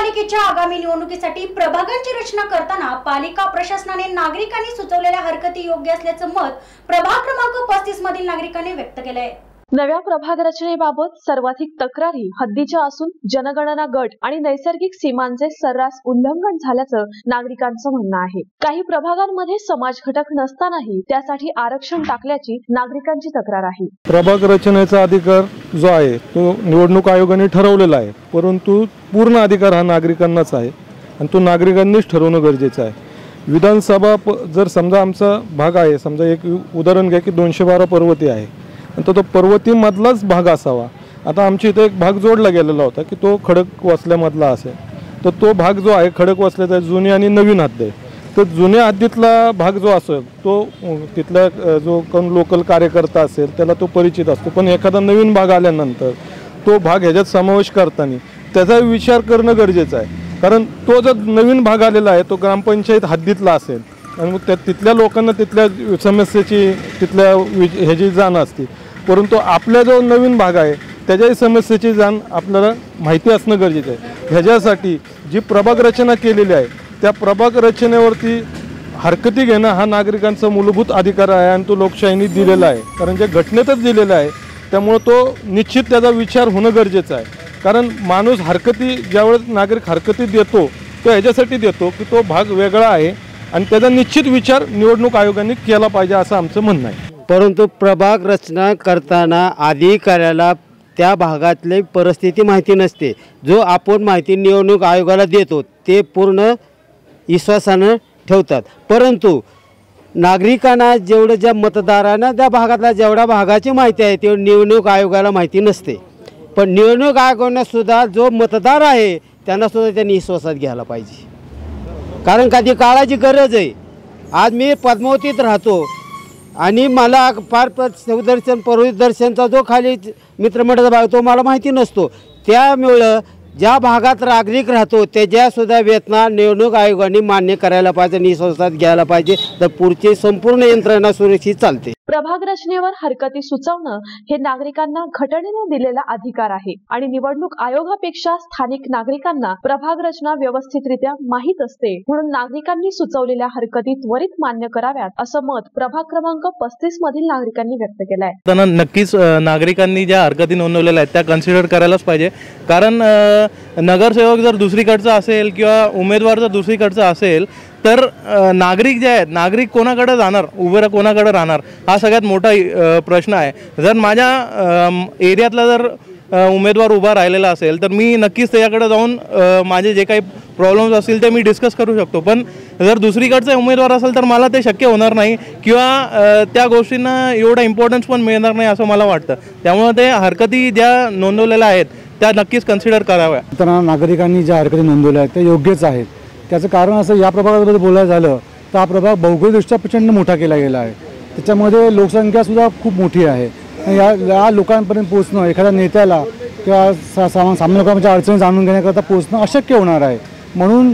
महानगरपालिकेच्या आगामी निवडणुकीसाठी प्रभागांची रचना करताना पालिका प्रशासनाने नागरिकांनी सुचवलेल्या हरकती योग्य असल्याचं मत प्रभाग क्रमांक 35 मधील नागरिकांनी व्यक्त केले आहे। नव्या प्रभाग रचनेबाबत सर्वाधिक तक्रारी हद्दीच्या असून जनगणना गट आणि नैसर्गिक सीमांचे सर्रास उल्लंघन झाल्याचं नागरिकांचं म्हणणं आहे। काही प्रभागांमध्ये समाज घटक नसतानाही त्यासाठी आरक्षण टाकल्याची नागरिकांची तक्रार आहे। प्रभाग रचनेचा अधिकार जो आहे तो निवडणूक आयोगाने ठरवलेला आहे, परंतु पूर्ण अधिकार हा नागरिकांनाच आहे आणि तो नागरिकांनीच ठरवणं गरजेचं आहे। विधानसभा जर समजा आमचा भाग आहे, समजा एक उदाहरण घ्या की 212 पर्वती आहे आणि तो पर्वतीमधलाच भाग असावा। आता आमच्या इथे एक भाग जोडला गेलेला होता की तो खडकवासल्यामधला असेल, तर तो भाग जो आहे खडकवासल्याचा जुनी आणि नवीन हद्द आहे। तर जुन्या हद्दीतला भाग जो असेल तो तिथला जो कोण लोकल कार्यकर्ता असेल त्याला तो परिचित असतो, पण एखादा नवीन भाग आल्यानंतर तो भाग ह्याच्यात समावेश करताना त्याचा विचार करणं गरजेचं आहे, कारण तो जर नवीन भाग आलेला आहे तो ग्रामपंचायत हद्दीतला असेल आणि मग तिथल्या लोकांना तिथल्या समस्येची तिथल्या ह्याची जाण असते, परंतु आपला जो नवीन भाग आहे त्याच्याही समस्येची जाण आपल्याला माहिती असणं गरजेचं आहे। ह्याच्यासाठी जी प्रभाग रचना केलेली आहे त्या प्रभाग रचनेवरती हरकती घेणं हा नागरिकांचा मूलभूत अधिकार आहे आणि तो लोकशाहीने दिलेला आहे, कारण जे घटनेतच दिलेला आहे त्यामुळे तो निश्चित त्याचा विचार होणं गरजेचं आहे। कारण माणूस हरकती ज्यावेळेस नागरिक हरकती देतो तो ह्याच्यासाठी देतो की तो भाग वेगळा आहे आणि त्याचा निश्चित विचार निवडणूक आयोगाने केला पाहिजे असं आमचं म्हणणं आहे। परंतु प्रभाग रचना करताना अधिकाऱ्याला त्या भागातली परिस्थिती माहिती नसते। जो आपण माहिती निवडणूक आयोगाला देतो ते पूर्ण विश्वासानं ठेवतात, परंतु नागरिकांना जेवढं ज्या मतदारांना त्या भागातल्या जेवढ्या भागाची माहिती आहे तेवढी निवडणूक आयोगाला माहिती नसते। पण निवडणूक आयोगाने सुद्धा जो मतदार आहे त्यांना सुद्धा त्यांनी विश्वासात घ्यायला पाहिजे, कारण कधी काळाची गरज आहे। आज मी पद्मावतीत राहतो आणि मला फार शिवदर्शन पर्वतदर्शनचा जो खाली मित्रमंडळाचा भाग तो मला माहिती नसतो, त्यामुळं ज्या भागात नागरिक राहतो त्याच्यासुद्धा वेतना निवडणूक आयोगाने मान्य करायला पाहिजे आणि विश्वासात घ्यायला पाहिजे, तर पुढची संपूर्ण यंत्रणा सुरक्षित चालते। प्रभाग रचनेवर हरकती सुचवणं हे नागरिकांना घटनेने दिलेला अधिकार आहे आणि निवडणूक आयोगापेक्षा स्थानिक नागरिकांना प्रभाग रचना व्यवस्थितरित्या माहीत असते, म्हणून नागरिकांनी सुचवलेल्या हरकती त्वरित मान्य कराव्यात असं मत प्रभाग क्रमांक 35 मधील नागरिकांनी व्यक्त केलं आहे। नक्कीच नागरिकांनी ज्या हरकती नोंदवलेल्या आहेत त्या कन्सिडर करायलाच पाहिजे, कारण नगरसेवक जर दुसरीकडचा असेल किंवा उमेदवार जर दुसरीकडचा असेल तर नागरिक जे आहेत नागरिक कोणाकडे जाणार, उभे कोणाकडे राहणार हा सगळ्यात मोठा प्रश्न आहे। जर माझ्या एरियातला जर उमेदवार उभा राहिलेला असेल तर मी नक्कीच त्याच्याकडे जाऊन माझे जे काही प्रॉब्लेम्स असतील ते मी डिस्कस करू शकतो, पण जर दुसरीकडचा उमेदवार असेल तर मला ते शक्य होणार नाही किंवा त्या गोष्टींना एवढा इम्पॉर्टन्स पण मिळणार नाही असं मला वाटतं। त्यामुळे ते हरकती ज्या नोंदवलेल्या आहेत त्या नक्कीच कन्सिडर कराव्या। तर नागरिकांनी ज्या हरकती नोंदवल्या आहेत त्या योग्यच आहेत। त्याचं कारण असं, या प्रभागाबद्दल बोलायचं झालं तर हा प्रभाग भौगोलिकदृष्ट्या प्रचंड मोठा केला गेला आहे, त्याच्यामध्ये लोकसंख्यासुद्धा खूप मोठी आहे। या लोकांपर्यंत पोहोचणं, एखाद्या नेत्याला किंवा सामान्य लोकांच्या अडचणी जाणून घेण्याकरता पोहोचणं अशक्य होणार आहे, म्हणून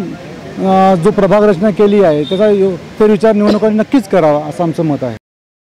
जो प्रभाग रचना केली आहे त्याचा फेरविचार निवडणुकांनी नक्कीच करावा असं आमचं मत आहे।